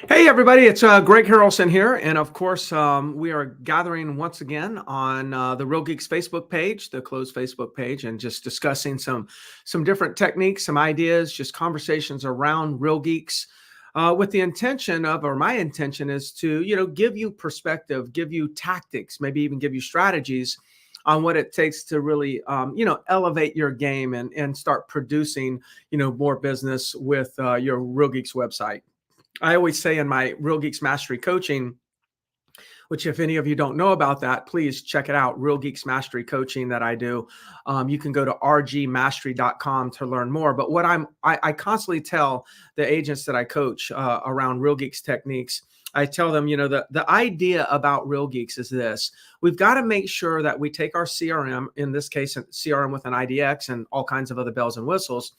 Hey, everybody, it's Greg Harrelson here. And of course, we are gathering once again on the Real Geeks Facebook page, the closed Facebook page, and just discussing some different techniques, some ideas, just conversations around Real Geeks with the intention of, or my intention is to, give you perspective, give you tactics, maybe even give you strategies on what it takes to really, elevate your game and start producing, more business with your Real Geeks website. I always say in my Real Geeks Mastery coaching, which if any of you don't know about that, please check it out. Real Geeks Mastery coaching that I do. You can go to rgmastery.com to learn more. But what I constantly tell the agents that I coach around Real Geeks techniques, I tell them, the idea about Real Geeks is this. We've got to make sure that we take our CRM, in this case, CRM with an IDX and all kinds of other bells and whistles.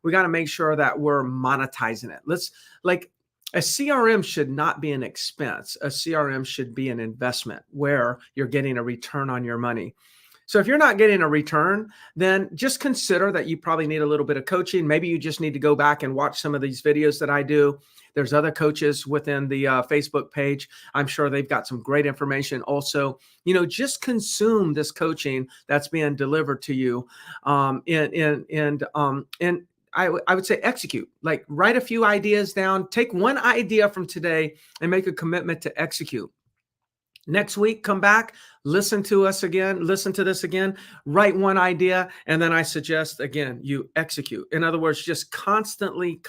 We got to make sure that we're monetizing it. A CRM should not be an expense. A CRM should be an investment where you're getting a return on your money. So if you're not getting a return, then just consider that you probably need a little bit of coaching. Maybe you just need to go back and watch some of these videos that I do. There's other coaches within the Facebook page. I'm sure they've got some great information also. Just consume this coaching that's being delivered to you, and I would say execute, like write a few ideas down, take one idea from today and make a commitment to execute. Next week, come back, listen to this again, write one idea. And then I suggest again, you execute. In other words, just constantly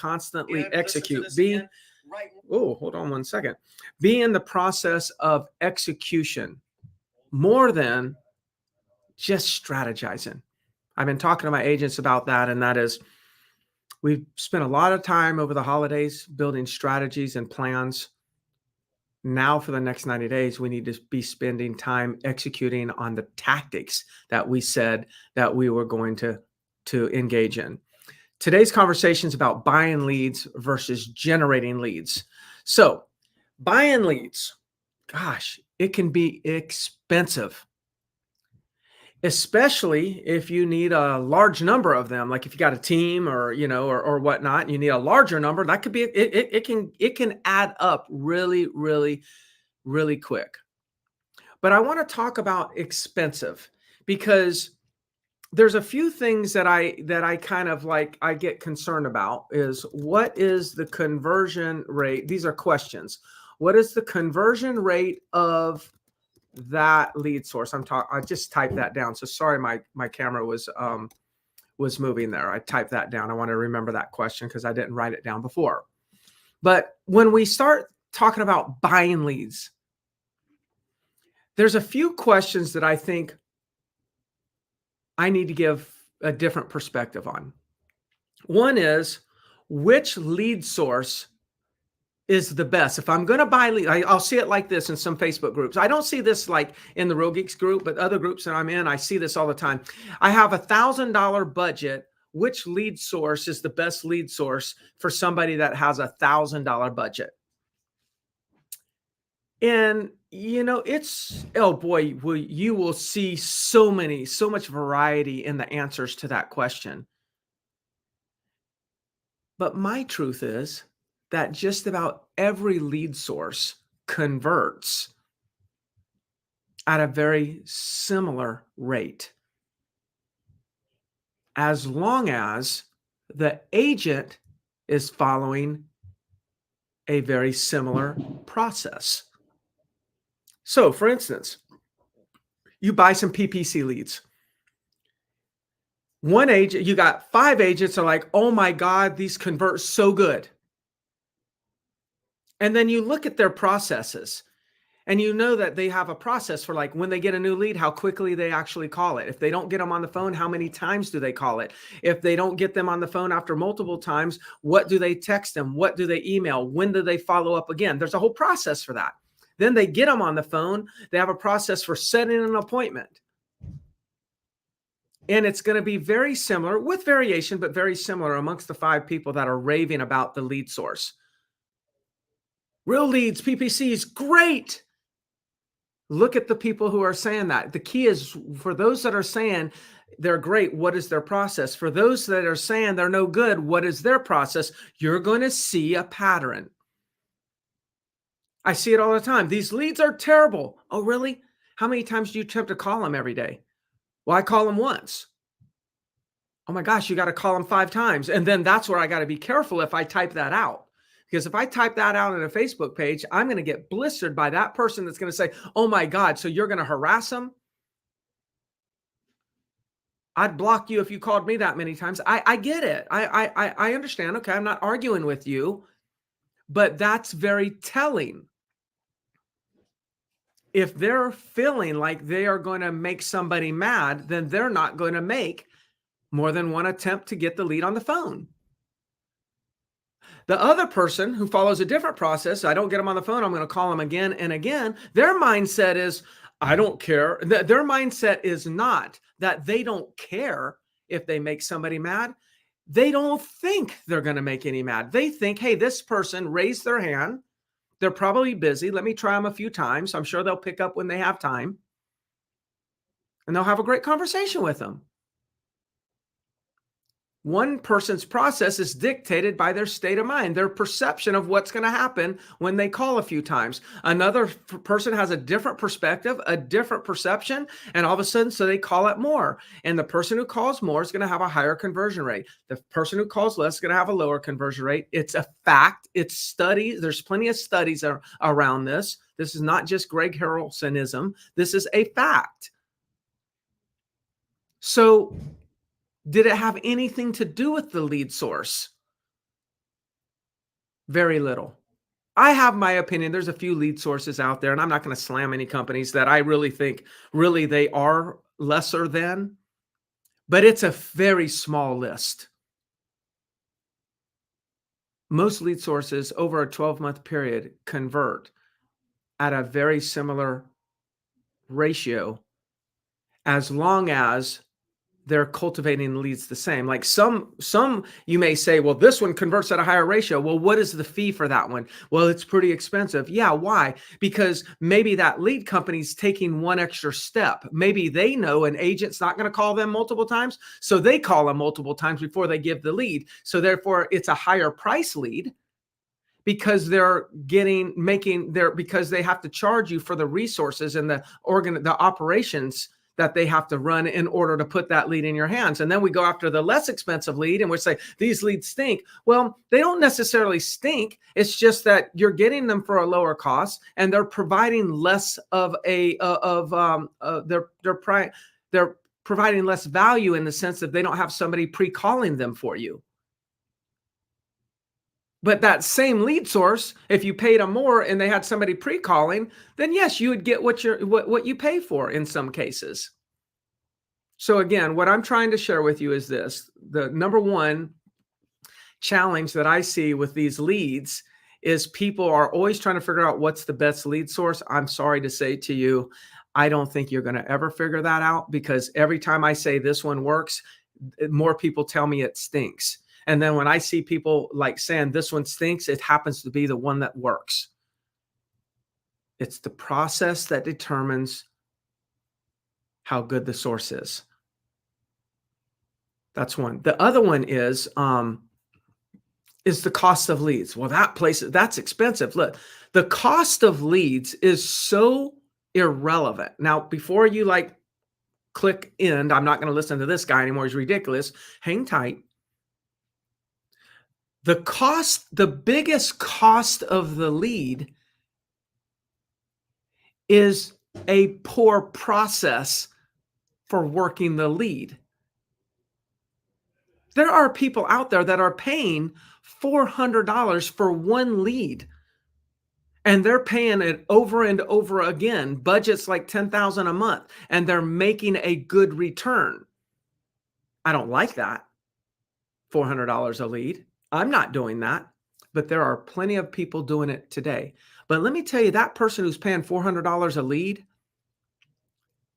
execute. Hold on one second. Be in the process of execution more than just strategizing. I've been talking to my agents about that. And that is, we've spent a lot of time over the holidays building strategies and plans. Now for the next 90 days, we need to be spending time executing on the tactics that we said that we were going to engage in. Today's conversation is about buying leads versus generating leads. So buying leads, gosh, it can be expensive, especially if you need a large number of them. Like if you got a team or whatnot, and you need a larger number, that could be, it can add up really, really, really quick. But I want to talk about expensive because there's a few things that I kind of like, I get concerned about is what is the conversion rate? These are questions. What is the conversion rate of that lead source? I just typed that down. So sorry, my camera was moving there. I typed that down. I want to remember that question because I didn't write it down before. But when we start talking about buying leads, there's a few questions that I think I need to give a different perspective on. One is, which lead source is the best? If I'm going to buy lead, I'll see it like this in some Facebook groups. I don't see this like in the Real Geeks group, but other groups that I'm in, I see this all the time. I have $1,000 budget. Which lead source is the best lead source for somebody that has $1,000 budget? And it's, oh boy, you will see so much variety in the answers to that question. But my truth is that just about every lead source converts at a very similar rate, as long as the agent is following a very similar process. So for instance, you buy some PPC leads. One agent, you got 5 agents are like, oh my God, these convert so good. And then you look at their processes and you know that they have a process for like when they get a new lead, how quickly they actually call it. If they don't get them on the phone, how many times do they call it? If they don't get them on the phone after multiple times, what do they text them? What do they email? When do they follow up again? There's a whole process for that. Then they get them on the phone. They have a process for setting an appointment. And it's going to be very similar with variation, but very similar amongst the 5 people that are raving about the lead source. Real leads, PPCs, great. Look at the people who are saying that. The key is for those that are saying They're great. What is their process? For those that are saying they're no good, what is their process? You're going to see a pattern. I see it all the time. These leads are terrible. Oh, really? How many times do you attempt to call them every day? Well, I call them once. Oh my gosh, you got to call them 5 times. And then that's where I got to be careful if I type that out. Because if I type that out in a Facebook page, I'm going to get blistered by that person that's going to say, oh my God, so you're going to harass them? I'd block you if you called me that many times. I get it. I understand. Okay, I'm not arguing with you, but that's very telling. If they're feeling like they are going to make somebody mad, then they're not going to make more than one attempt to get the lead on the phone. The other person who follows a different process, I don't get them on the phone, I'm going to call them again and again. Their mindset is, I don't care. Their mindset is not that they don't care if they make somebody mad. They don't think they're going to make any mad. They think, hey, this person raised their hand. They're probably busy. Let me try them a few times. I'm sure they'll pick up when they have time. And they'll have a great conversation with them. One person's process is dictated by their state of mind, their perception of what's going to happen when they call a few times. Another person has a different perspective, a different perception, and all of a sudden, so they call it more. And the person who calls more is going to have a higher conversion rate. The person who calls less is going to have a lower conversion rate. It's a fact. It's studies. There's plenty of studies around this. This is not just Greg Harrelsonism. This is a fact. So, did it have anything to do with the lead source? Very little. I have my opinion. There's a few lead sources out there, and I'm not going to slam any companies that I really think really they are lesser than, but it's a very small list. Most lead sources over a 12-month period convert at a very similar ratio as long as they're cultivating leads the same. Like some you may say, well, this one converts at a higher ratio. Well, what is the fee for that one? Well, it's pretty expensive. Yeah, why? Because maybe that lead company's taking one extra step. Maybe they know an agent's not going to call them multiple times, so they call them multiple times before they give the lead. So therefore, it's a higher price lead because because they have to charge you for the resources and the operations that they have to run in order to put that lead in your hands. And then we go after the less expensive lead and we say, these leads stink. Well, they don't necessarily stink. It's just that you're getting them for a lower cost and they're providing less of they're providing less value in the sense that they don't have somebody pre-calling them for you. But that same lead source, if you paid them more and they had somebody pre-calling, then yes, you would get what you pay for in some cases. So again, what I'm trying to share with you is this. The number one challenge that I see with these leads is people are always trying to figure out what's the best lead source. I'm sorry to say to you, I don't think you're going to ever figure that out, because every time I say this one works, more people tell me it stinks. And then when I see people like saying this one stinks, it happens to be the one that works. It's the process that determines how good the source is. That's one. The other one is the cost of leads. Well, that's expensive. Look, the cost of leads is so irrelevant. Now, before you click end, I'm not going to listen to this guy anymore. He's ridiculous. Hang tight. The biggest cost of the lead is a poor process for working the lead. There are people out there that are paying $400 for one lead, and they're paying it over and over again, budgets like $10,000 a month, and they're making a good return. I don't like that. $400 a lead. I'm not doing that, but there are plenty of people doing it today. But let me tell you, that person who's paying $400 a lead,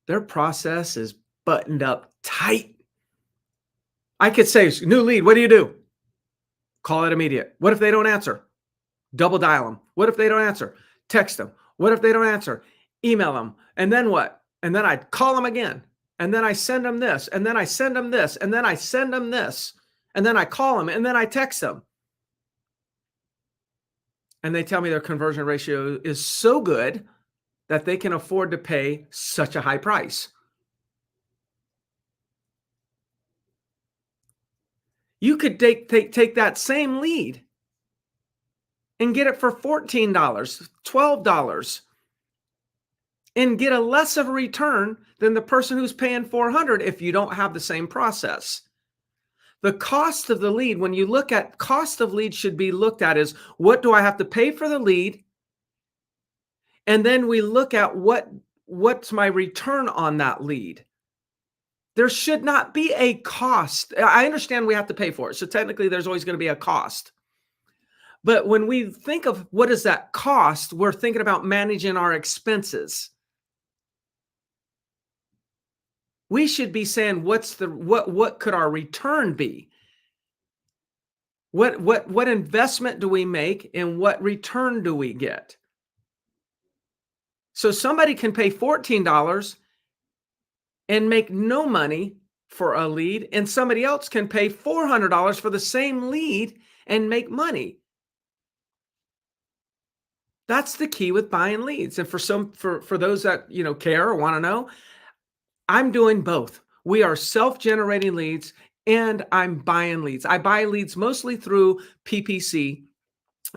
their process is buttoned up tight. I could say, new lead, what do you do? Call it immediate. What if they don't answer? Double dial them. What if they don't answer? Text them. What if they don't answer? Email them. And then what? And then I'd call them again. and then I send them this, and then I send them this, and then I send them this, and then I call them, and then I text them. And they tell me their conversion ratio is so good that they can afford to pay such a high price. You could take that same lead and get it for $14, $12, and get a less of a return than the person who's paying $400 if you don't have the same process. The cost of the lead, when you look at cost of lead, should be looked at as what do I have to pay for the lead? And then we look at what's my return on that lead. There should not be a cost. I understand we have to pay for it. So technically there's always going to be a cost. But when we think of what is that cost, we're thinking about managing our expenses. We should be saying what could our return be? What investment do we make and what return do we get? So somebody can pay $14 and make no money for a lead, and somebody else can pay $400 for the same lead and make money. That's the key with buying leads. And for those that care or want to know, I'm doing both. We are self-generating leads and I'm buying leads. I buy leads mostly through PPC,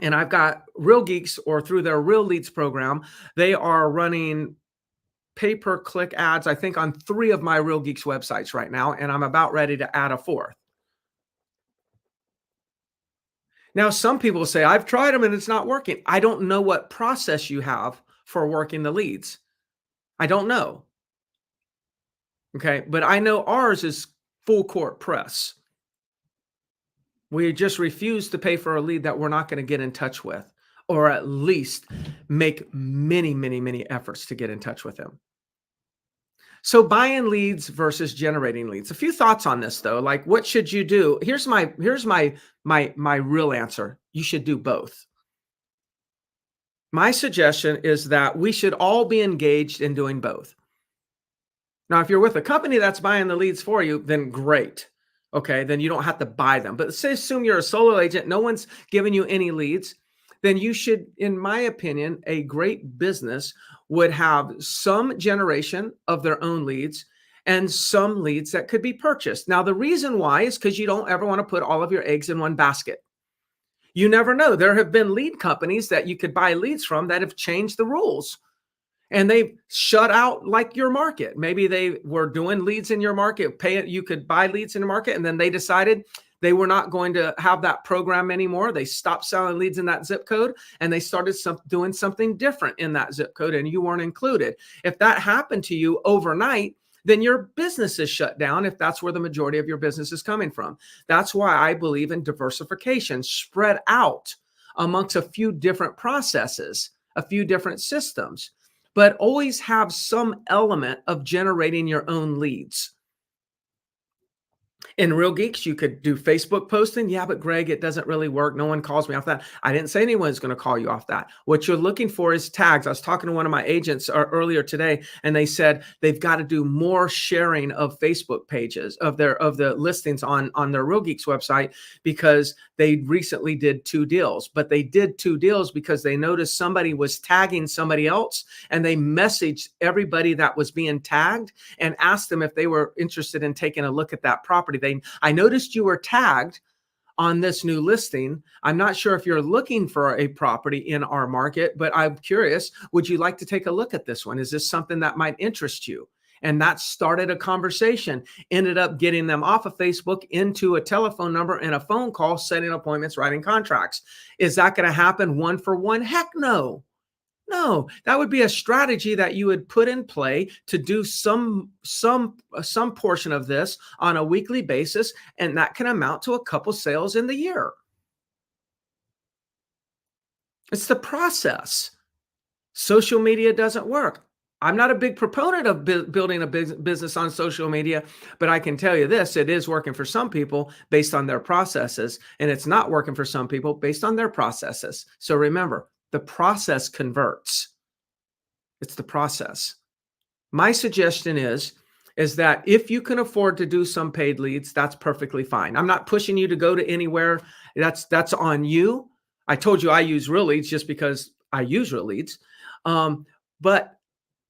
and I've got Real Geeks, or through their Real Leads program. They are running pay-per-click ads, I think, on 3 of my Real Geeks websites right now, and I'm about ready to add a 4th. Now, some people say, I've tried them and it's not working. I don't know what process you have for working the leads. I don't know. Okay, but I know ours is full court press. We just refuse to pay for a lead that we're not going to get in touch with, or at least make many, many, many efforts to get in touch with them. So buying leads versus generating leads. A few thoughts on this though. Like, what should you do? Here's my real answer. You should do both. My suggestion is that we should all be engaged in doing both. Now, if you're with a company that's buying the leads for you, then great. Okay, then you don't have to buy them. But assume you're a solo agent, no one's giving you any leads, then you should, in my opinion, a great business would have some generation of their own leads and some leads that could be purchased. Now, the reason why is because you don't ever want to put all of your eggs in one basket. You never know. There have been lead companies that you could buy leads from that have changed the rules. And they've shut out like your market. Maybe they were doing leads in your market, you could buy leads in the market, and then they decided they were not going to have that program anymore. They stopped selling leads in that zip code, and they started doing something different in that zip code, and you weren't included. If that happened to you overnight, then your business is shut down if that's where the majority of your business is coming from. That's why I believe in diversification, spread out amongst a few different processes, a few different systems, but always have some element of generating your own leads. In Real Geeks, you could do Facebook posting. Yeah, but Greg, it doesn't really work. No one calls me off that. I didn't say anyone's going to call you off that. What you're looking for is tags. I was talking to one of my agents earlier today, and they said they've got to do more sharing of Facebook pages of the listings on their Real Geeks website, because they recently did 2 deals. But they did 2 deals because they noticed somebody was tagging somebody else, and they messaged everybody that was being tagged and asked them if they were interested in taking a look at that property. I noticed you were tagged on this new listing. I'm not sure if you're looking for a property in our market, but I'm curious, would you like to take a look at this one? Is this something that might interest you? And that started a conversation, ended up getting them off of Facebook into a telephone number and a phone call, setting appointments, writing contracts. Is that going to happen one for one? Heck no. No, that would be a strategy that you would put in play to do some portion of this on a weekly basis, and that can amount to a couple sales in the year. It's the process. Social media doesn't work. I'm not a big proponent of building a business on social media, but I can tell you this, it is working for some people based on their processes, and it's not working for some people based on their processes. So remember, the process converts. It's the process. My suggestion is is that if you can afford to do some paid leads, that's perfectly fine. I'm not pushing you to go to anywhere. That's on you. I told you I use real leads just because I use real leads. But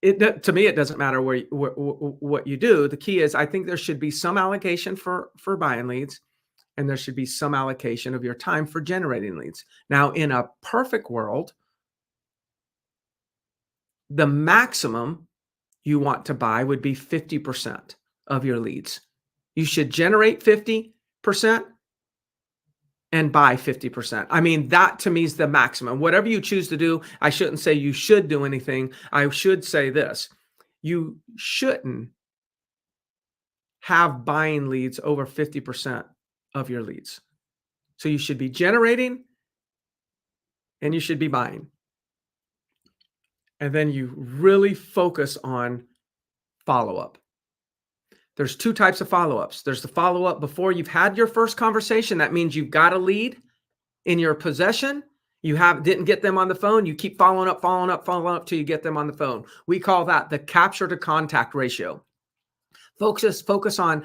to me, it doesn't matter what you do. The key is I think there should be some allocation for buying leads, and there should be some allocation of your time for generating leads. Now, in a perfect world, the maximum you want to buy would be 50% of your leads. You should generate 50% and buy 50%. I mean, that to me is the maximum. Whatever you choose to do, I shouldn't say you should do anything. I should say this. You shouldn't have buying leads over 50% of your leads. So you should be generating and you should be buying. And then you really focus on follow-up. There's two types of follow-ups. There's the follow-up before you've had your first conversation. That means you've got a lead in your possession. You didn't get them on the phone. You keep following up till you get them on the phone. We call that the capture to contact ratio. Focus on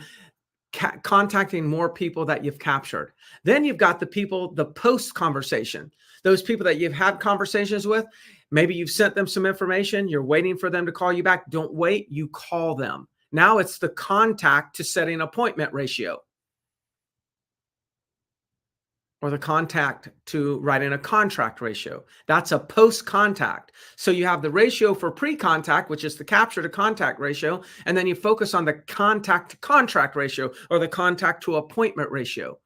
contacting more people that you've captured. Then you've got the people, the post conversation, those people that you've had conversations with. Maybe you've sent them some information. You're waiting for them to call you back. Don't wait. You call them. Now it's the contact to setting appointment ratio, or the contact to writing a contract ratio. That's a post-contact. So you have the ratio for pre-contact, which is the capture to contact ratio, and then you focus on the contact to contract ratio, or the contact to appointment ratio.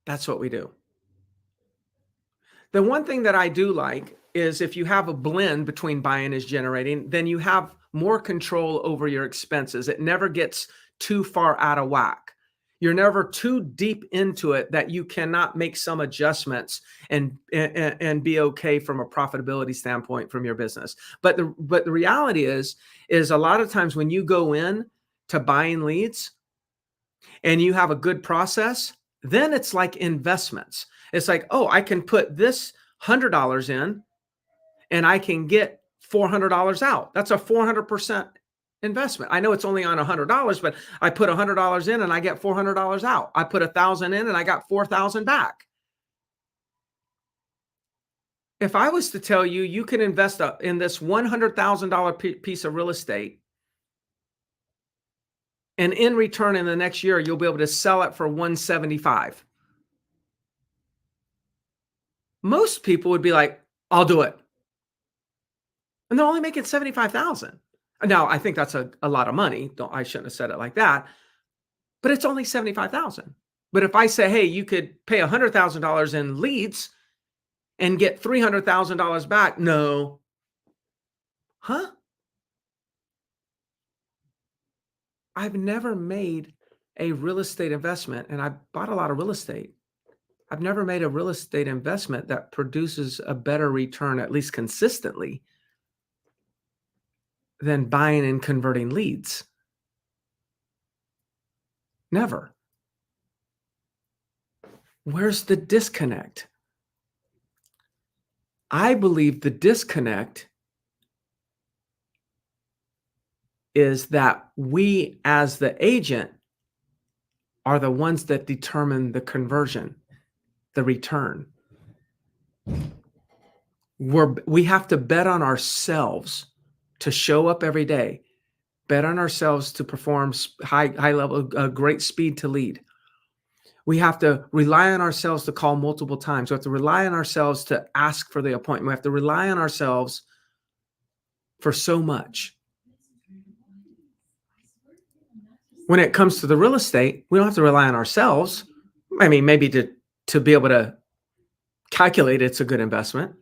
That's what we do. The one thing that I do like is if you have a blend between buying and generating, then you have more control over your expenses. It never gets too far out of whack. You're never too deep into it that you cannot make some adjustments and be okay from a profitability standpoint from your business. But the reality is a lot of times when you go in to buying leads and you have a good process, then it's like investments. It's like, oh, I can put this $100 in and I can get $400 out. That's a 400% investment. I know it's only on $100, but I put $100 in and I get $400 out. I put 1,000 in and I got 4,000 back. If I was to tell you, you can invest in this $100,000 piece of real estate, and in return in the next year, you'll be able to sell it for $175. Most people would be like, I'll do it. And they're only making $75,000. Now, I think that's a lot of money. I shouldn't have said it like that, but it's only $75,000. But if I say, hey, you could pay $100,000 in leads and get $300,000 back. No. Huh? I've never made a real estate investment, and I bought a lot of real estate. I've never made a real estate investment that produces a better return, at least consistently, than buying and converting leads. Never. Where's the disconnect? I believe the disconnect is that we, as the agent, are the ones that determine the conversion, the return. We have to bet on ourselves to show up every day, bet on ourselves to perform high level, great speed to lead. We have to rely on ourselves to call multiple times. We have to rely on ourselves to ask for the appointment. We have to rely on ourselves for so much. When it comes to the real estate, we don't have to rely on ourselves. I mean, maybe to be able to calculate it's a good investment.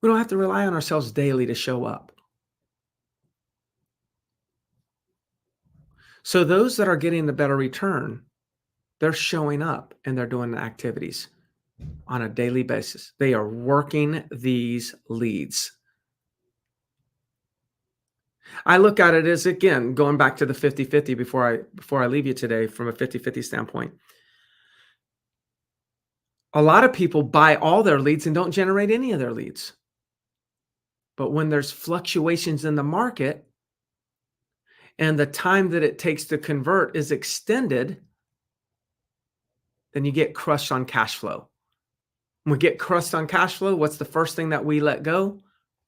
We don't have to rely on ourselves daily to show up. So those that are getting the better return, they're showing up and they're doing the activities on a daily basis. They are working these leads. I look at it as, again, going back to the 50-50 before I leave you today from a 50-50 standpoint. A lot of people buy all their leads and don't generate any of their leads. But when there's fluctuations in the market and the time that it takes to convert is extended, then you get crushed on cash flow. When we get crushed on cash flow, what's the first thing that we let go?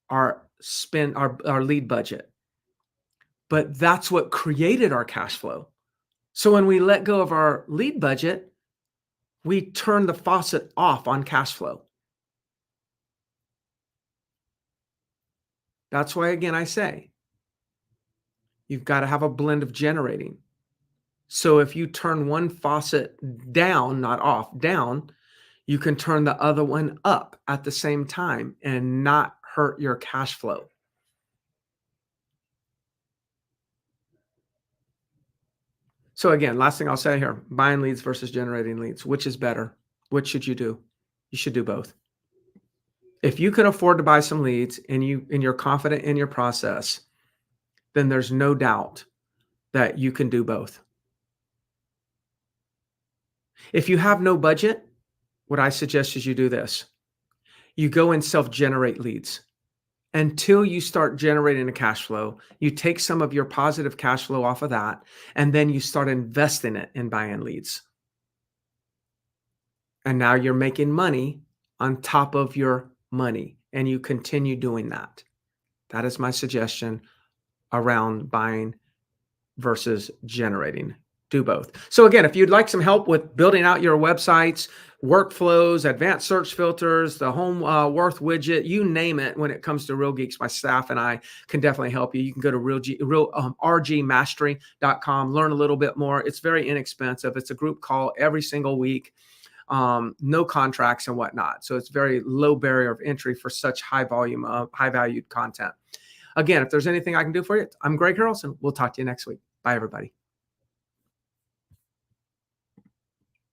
Our lead budget. But that's what created our cash flow. So when we let go of our lead budget, we turn the faucet off on cash flow. That's why, again, I say, you've got to have a blend of generating. So if you turn one faucet down, not off, down, you can turn the other one up at the same time and not hurt your cash flow. So again, last thing I'll say here, buying leads versus generating leads. Which is better? Which should you do? You should do both. If you can afford to buy some leads and you're confident in your process, then there's no doubt that you can do both. If you have no budget, what I suggest is you do this. You go and self-generate leads. Until you start generating a cash flow, you take some of your positive cash flow off of that, and then you start investing it in buying leads. And now you're making money on top of your money, and you continue doing that. That is my suggestion around buying versus generating. Do both. So again, if you'd like some help with building out your websites, workflows, advanced search filters, the home worth widget, you name it, when it comes to Real Geeks, my staff and I can definitely help you. You can go to rgmastery.com, learn a little bit more. It's very inexpensive. It's a group call every single week. No contracts and whatnot. So it's very low barrier of entry for such high volume of high valued content. Again, if there's anything I can do for you, I'm Greg Harrelson. We'll talk to you next week. Bye, everybody.